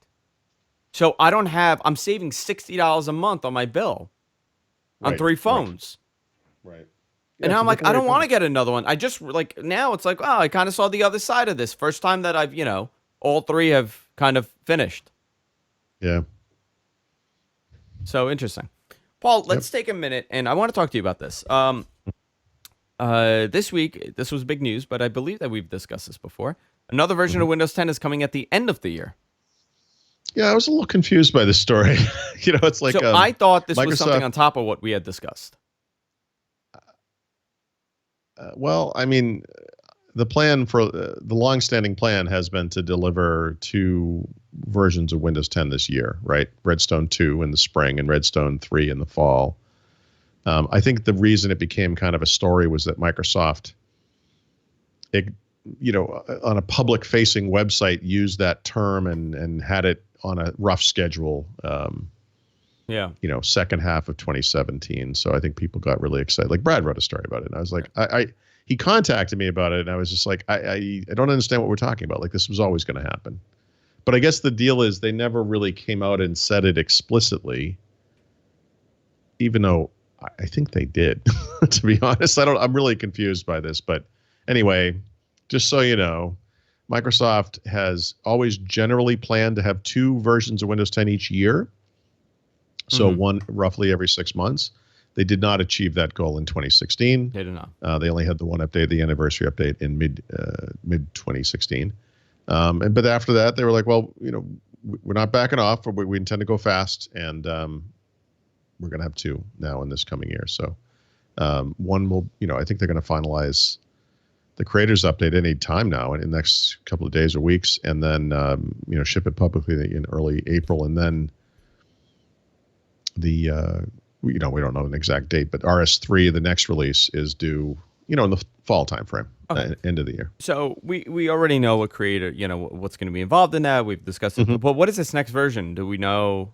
Speaker 1: So I'm saving $60 a month on my bill on
Speaker 3: Right,
Speaker 1: 3 phones.
Speaker 3: Right.
Speaker 1: And now I'm like, I don't want to get another one. I just now it's like, I kind of saw the other side of this. First time that I've, all 3 have kind of finished.
Speaker 3: Yeah.
Speaker 1: So interesting. Paul, let's take a minute, and I want to talk to you about this. This week, this was big news, but I believe that we've discussed this before. Another version of Windows 10 is coming at the end of the year.
Speaker 3: Yeah, I was a little confused by this story. It's like
Speaker 1: so I thought this was
Speaker 3: Microsoft,
Speaker 1: something on top of what we had discussed.
Speaker 3: Well, I mean, the plan for the longstanding plan has been to deliver 2 versions of Windows 10 this year, right? Redstone 2 in the spring and Redstone 3 in the fall. I think the reason it became kind of a story was that Microsoft, on a public-facing website, used that term and had it on a rough schedule. Second half of 2017. So I think people got really excited. Like Brad wrote a story about it, and I was like, he contacted me about it, and I was just like, I don't understand what we're talking about. Like, this was always going to happen. But I guess the deal is they never really came out and said it explicitly, even though I think they did. To be honest, I'm really confused by this. But anyway, just so you know, Microsoft has always generally planned to have 2 versions of Windows 10 each year. So one roughly every 6 months. They did not achieve that goal in 2016.
Speaker 1: They did not.
Speaker 3: They only had the one update, the anniversary update, in mid 2016. But after that, they were like, well, we're not backing off. We intend to go fast, and we're going to have 2 now in this coming year. So one will, I think they're going to finalize the creators update any time now in the next couple of days or weeks, and then ship it publicly in early April, and then we don't know an exact date, but RS3, the next release, is due in the fall timeframe, end of the year.
Speaker 1: So we already know what creator, what's going to be involved in that. We've discussed it. But what is this next version? Do we know?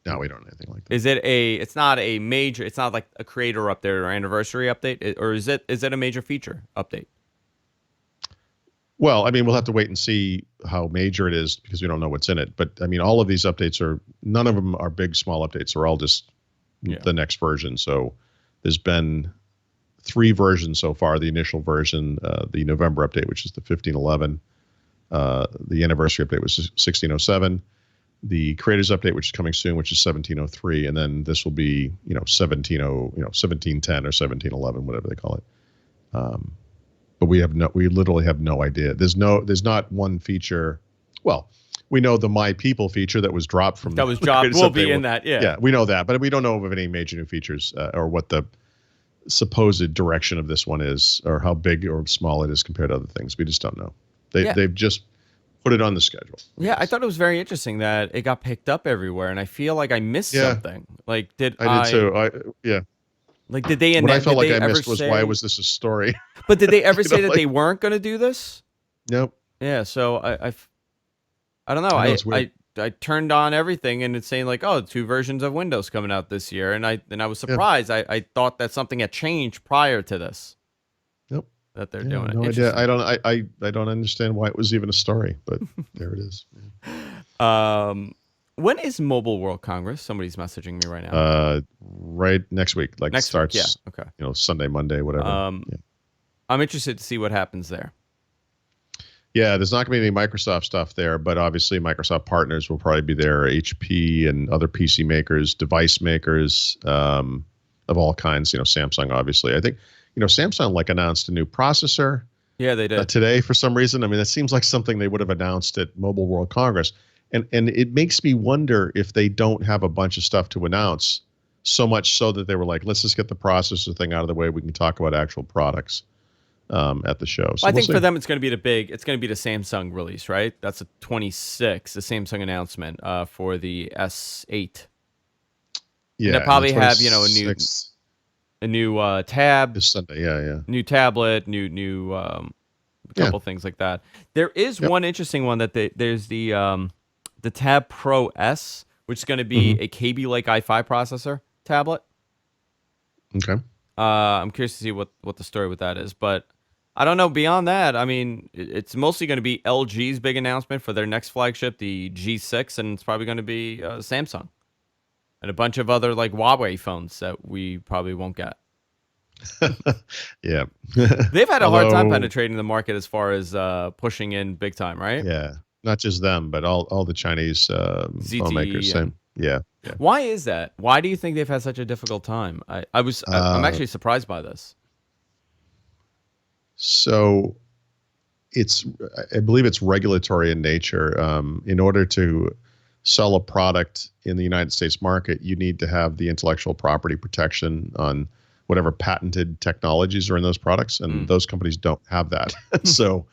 Speaker 3: No, we don't know anything like that.
Speaker 1: Is it it's not a major, it's not like a creator update or anniversary update, or is it a major feature update?
Speaker 3: Well, I mean, we'll have to wait and see how major it is because we don't know what's in it. But I mean, all of these updates none of them are big, small updates. They're all just the next version. So there's been 3 versions so far. The initial version, the November update, which is the 1511. The anniversary update was 1607. The creators update, which is coming soon, which is 1703. And then this will be, 1710 or 1711, whatever they call it. But we literally have no idea. There's not one feature. Well, we know the My People feature that was dropped from
Speaker 1: that was dropped will be in that. Yeah,
Speaker 3: we know that, but we don't know of any major new features or what the supposed direction of this one is, or how big or small it is compared to other things. We just don't know. They've just put it on the schedule.
Speaker 1: Yeah, I thought it was very interesting that it got picked up everywhere, and I feel like I missed something. Like,
Speaker 3: I did too.
Speaker 1: Like, did they?
Speaker 3: What I felt like I missed was why was this a story?
Speaker 1: But did they ever say that they weren't going to do this?
Speaker 3: Nope.
Speaker 1: Yeah. So I don't know. I turned on everything and it's saying like, 2 versions of Windows coming out this year, and I was surprised. Yeah. I thought that something had changed prior to this.
Speaker 3: Nope.
Speaker 1: That they're doing it.
Speaker 3: No idea. I don't understand why it was even a story, but there it is.
Speaker 1: Yeah. When is Mobile World Congress? Somebody's messaging me right now.
Speaker 3: Right next week. Like
Speaker 1: next
Speaker 3: starts.
Speaker 1: Week, yeah. Okay.
Speaker 3: Sunday, Monday, whatever.
Speaker 1: I'm interested to see what happens there.
Speaker 3: Yeah, there's not going to be any Microsoft stuff there, but obviously Microsoft partners will probably be there. HP and other PC makers, device makers of all kinds. Samsung, obviously. I think Samsung like announced a new processor.
Speaker 1: Yeah, they did.
Speaker 3: Today for some reason. I mean, that seems like something they would have announced at Mobile World Congress, and it makes me wonder if they don't have a bunch of stuff to announce. So much so that they were like, let's just get the processor thing out of the way. We can talk about actual products at the show. So
Speaker 1: I think
Speaker 3: we'll
Speaker 1: for
Speaker 3: see.
Speaker 1: them, it's going to be it's going to be the Samsung release, right? That's a 26, the Samsung announcement for the S8.
Speaker 3: Yeah,
Speaker 1: and they'll probably
Speaker 3: the
Speaker 1: have,
Speaker 3: 26th
Speaker 1: a new tab,
Speaker 3: is Sunday. Yeah.
Speaker 1: new tablet, new a couple things like that. There is one interesting one that there's the Tab Pro S, which is going to be a KB Lake i5 processor tablet.
Speaker 3: Okay.
Speaker 1: I'm curious to see what the story with that is, but I don't know. Beyond that, I mean, it's mostly going to be LG's big announcement for their next flagship, the G6, and it's probably going to be Samsung and a bunch of other like Huawei phones that we probably won't get.
Speaker 3: Yeah.
Speaker 1: They've had a hard time penetrating the market as far as pushing in big time, right?
Speaker 3: Yeah. Not just them, but all the Chinese phone makers. Same. Yeah.
Speaker 1: Why is that? Why do you think they've had such a difficult time? I'm actually surprised by this.
Speaker 3: So I believe it's regulatory in nature. In order to sell a product in the United States market, you need to have the intellectual property protection on whatever patented technologies are in those products, and those companies don't have that. So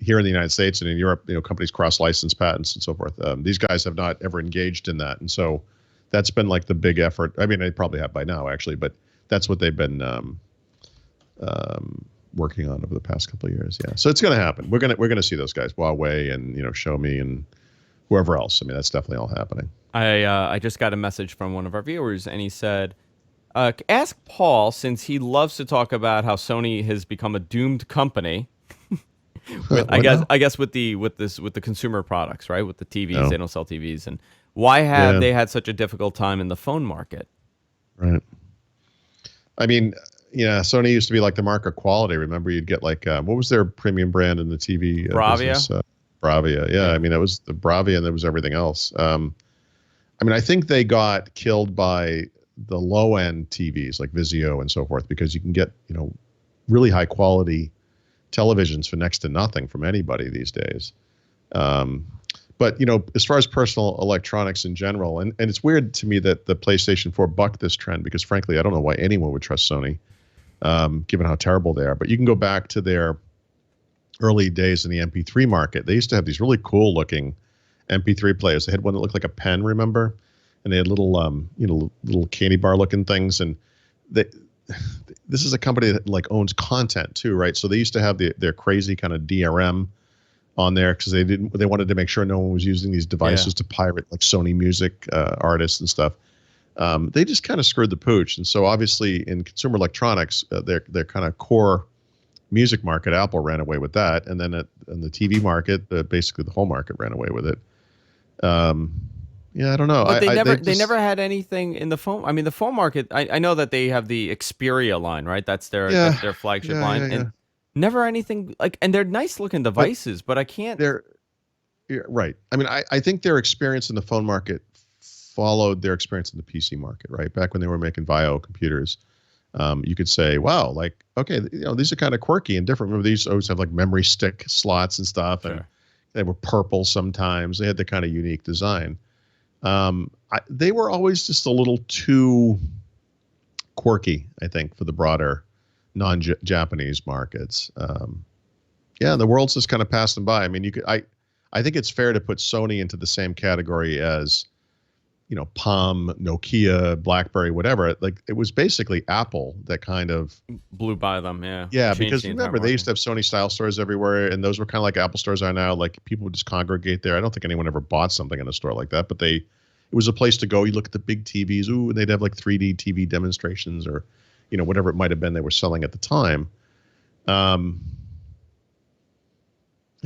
Speaker 3: here in the United States and in Europe, companies cross-license patents and so forth. These guys have not ever engaged in that, and so that's been like the big effort. I mean, they probably have by now, actually, but that's what they've been working on over the past couple of years. Yeah, so it's going to happen. We're gonna see those guys, Huawei and Xiaomi and whoever else. I mean, that's definitely all happening.
Speaker 1: I just got a message from one of our viewers, and he said, "Ask Paul, since he loves to talk about how Sony has become a doomed company." I guess with the consumer products, right? With the TVs, they don't sell TVs, and why have they had such a difficult time in the phone market?
Speaker 3: Right. I mean, Sony used to be like the mark of quality. Remember, you'd get like what was their premium brand in the TV
Speaker 1: Bravia?
Speaker 3: business? Bravia. Yeah. I mean, that was the Bravia, and there was everything else. I mean, I think they got killed by the low end TVs like Vizio and so forth, because you can get really high quality televisions for next to nothing from anybody these days. But as far as personal electronics in general, and it's weird to me that the PlayStation 4 bucked this trend, because frankly, I don't know why anyone would trust Sony, given how terrible they are. But you can go back to their early days in the MP3 market. They used to have these really cool looking MP3 players. They had one that looked like a pen, remember? And they had little little candy bar looking things. And this is a company that like owns content too, right? So they used to have their crazy kind of DRM on there, because they wanted to make sure no one was using these devices to pirate like Sony music artists and stuff. They just kind of screwed the pooch. And so obviously in consumer electronics, their kind of core music market, Apple ran away with that. And then in the TV market, basically the whole market ran away with it. Yeah, I don't know.
Speaker 1: But they never had anything in the phone. I mean, the phone market. I know that they have the Xperia line, right? That's their flagship line, and never anything like. And they're nice looking devices, but I can't.
Speaker 3: Right. I mean, I think their experience in the phone market followed their experience in the PC market, right? Back when they were making VAIO computers, you could say, wow, like, okay, these are kind of quirky and different. Remember, these always have like memory stick slots and stuff, and they were purple sometimes. They had the kind of unique design. They were always just a little too quirky, I think, for the broader non-Japanese markets. The world's just kind of passed them by. I mean, I think it's fair to put Sony into the same category as, Palm, Nokia, BlackBerry, whatever. Like, it was basically Apple that kind of
Speaker 1: blew by them. Yeah.
Speaker 3: Yeah, because remember, they used to have Sony style stores everywhere, and those were kind of like Apple stores are now. Like, people would just congregate there. I don't think anyone ever bought something in a store like that, but it was a place to go. You look at the big TVs, and they'd have like 3D TV demonstrations, or whatever it might have been they were selling at the time.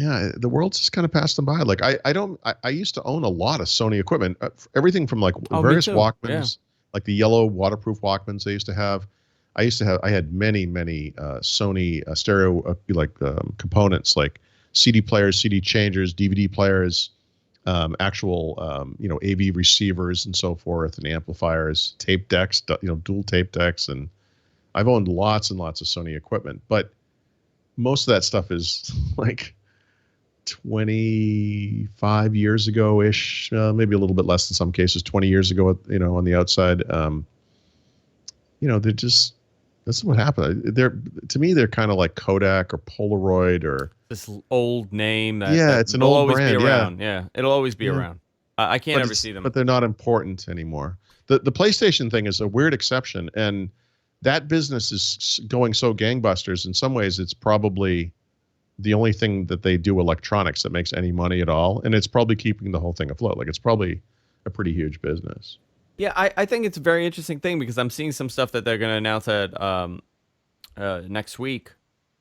Speaker 3: The world's just kind of passed them by. Like, I used to own a lot of Sony equipment, everything from like various Walkmans, like the yellow waterproof Walkmans they used to have. I had many Sony stereo components, like CD players, CD changers, DVD players, actual AV receivers and so forth, and amplifiers, tape decks, dual tape decks, and I've owned lots and lots of Sony equipment, but most of that stuff is like 25 years ago ish, maybe a little bit less in some cases, 20 years ago, on the outside. They're just, that's what happened. To me, they're kind of like Kodak or Polaroid or
Speaker 1: this old name that
Speaker 3: it's an old
Speaker 1: always
Speaker 3: brand.
Speaker 1: Be around. Yeah, it'll always be around. I can't ever see them,
Speaker 3: but they're not important anymore. The PlayStation thing is a weird exception, and that business is going so gangbusters. In some ways, it's probably the only thing that they do electronics that makes any money at all, and it's probably keeping the whole thing afloat. Like, it's probably a pretty huge business.
Speaker 1: Yeah, I think it's a very interesting thing because I'm seeing some stuff that they're going to announce at next week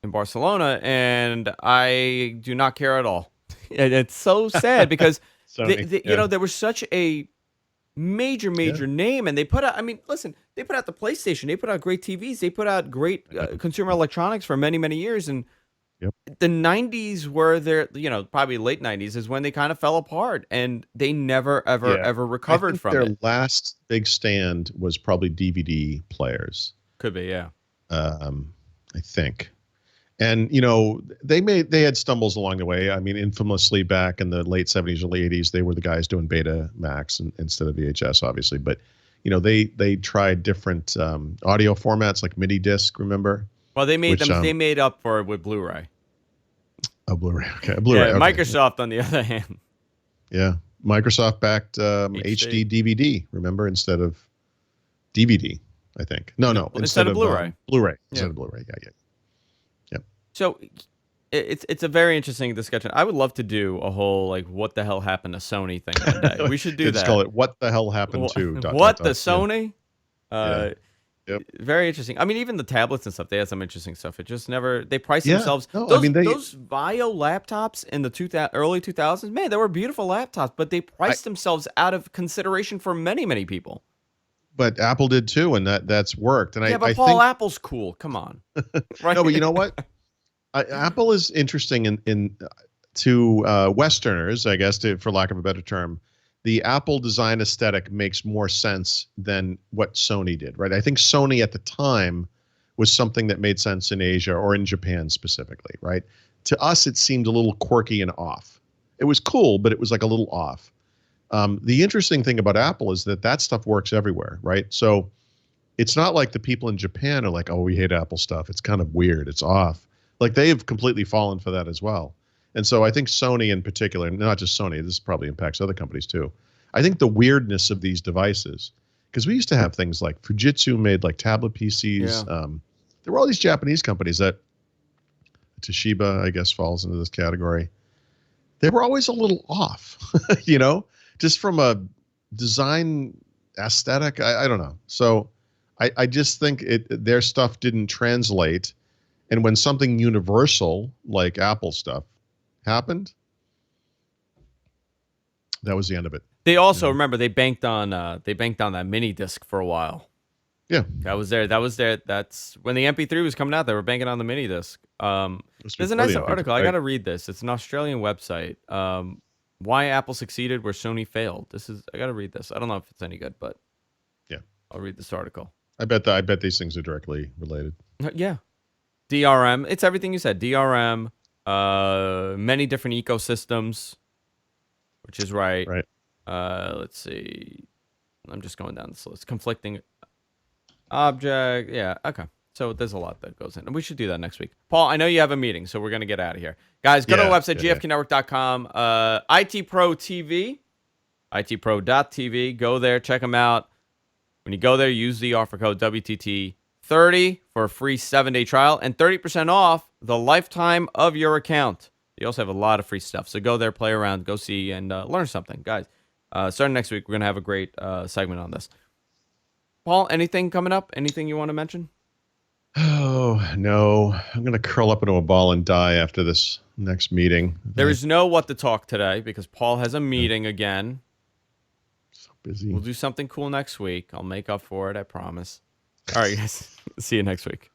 Speaker 1: in Barcelona, and I do not care at all. And it's so sad because there was such a major name, and they put out, I mean, listen, they put out the PlayStation, they put out great TVs, they put out great consumer electronics for many years, and the 90s were their, probably late 90s is when they kind of fell apart, and they never ever recovered from it.
Speaker 3: Their last big stand was probably DVD players.
Speaker 1: Could be, yeah.
Speaker 3: I think. And, they had stumbles along the way. I mean, infamously back in the late 70s, early 80s, they were the guys doing Betamax instead of VHS, obviously. But, they tried different audio formats like MIDI disc, remember?
Speaker 1: Well, they made up for it with Blu-ray.
Speaker 3: Oh, Blu-ray. Okay. Blu-ray.
Speaker 1: Yeah,
Speaker 3: okay.
Speaker 1: Microsoft, on the other hand.
Speaker 3: Yeah. Microsoft backed HD DVD, remember, instead of DVD, I think. No.
Speaker 1: Instead of Blu-ray.
Speaker 3: Blu-ray. Instead of Blu-ray. Yeah.
Speaker 1: So it's a very interesting discussion. I would love to do a whole, like, what the hell happened to Sony thing one day. We should do that.
Speaker 3: Let's call it What the Hell Happened to...
Speaker 1: Sony?
Speaker 3: Yep.
Speaker 1: Very interesting. I mean, even the tablets and stuff, they had some interesting stuff. It just never, they priced themselves. Those Vio laptops in the early 2000s, man, they were beautiful laptops, but they priced themselves out of consideration for many people.
Speaker 3: But Apple did too, and that's worked. And
Speaker 1: I think Apple's cool. Come on.
Speaker 3: Right? No, but you know what? Apple is interesting to Westerners, I guess, for lack of a better term. The Apple design aesthetic makes more sense than what Sony did, right? I think Sony at the time was something that made sense in Asia or in Japan specifically, right? To us, it seemed a little quirky and off. It was cool, but it was like a little off. The interesting thing about Apple is that stuff works everywhere, right? So it's not like the people in Japan are like, oh, we hate Apple stuff. It's kind of weird. It's off. Like, they have completely fallen for that as well. And so I think Sony in particular, not just Sony, this probably impacts other companies too. I think the weirdness of these devices, because we used to have things like Fujitsu made like tablet PCs. Yeah. There were all these Japanese companies that, Toshiba, I guess, falls into this category. They were always a little off, just from a design aesthetic. I don't know. So I just think their stuff didn't translate. And when something universal like Apple stuff happened, that was the end of it.
Speaker 1: They also remember they banked on that mini disc for a while.
Speaker 3: Yeah,
Speaker 1: that was there. That's when the MP3 was coming out. They were banking on the mini disc. There's a nice article. I got to read this. It's an Australian website. Why Apple succeeded where Sony failed. I got to read this. I don't know if it's any good, but
Speaker 3: yeah,
Speaker 1: I'll read this article.
Speaker 3: I bet these things are directly related.
Speaker 1: Yeah. DRM, it's everything you said. DRM, many different ecosystems, which is right.
Speaker 3: Right.
Speaker 1: Let's see. I'm just going down this list. Conflicting object. Yeah. Okay. So there's a lot that goes in, and we should do that next week. Paul, I know you have a meeting, so we're gonna get out of here, guys. Go to our website, gfknetwork.com. IT Pro TV, itpro.tv. Go there, check them out. When you go there, use the offer code WTT30 for a free 7-day trial and 30% off the lifetime of your account. You also have a lot of free stuff. So go there, play around, go see, and learn something. Guys, starting next week, we're going to have a great segment on this. Paul, anything coming up? Anything you want to mention?
Speaker 3: Oh, no. I'm going to curl up into a ball and die after this next meeting.
Speaker 1: There is no what to talk today because Paul has a meeting again.
Speaker 3: So busy.
Speaker 1: We'll do something cool next week. I'll make up for it, I promise. All right, guys. See you next week.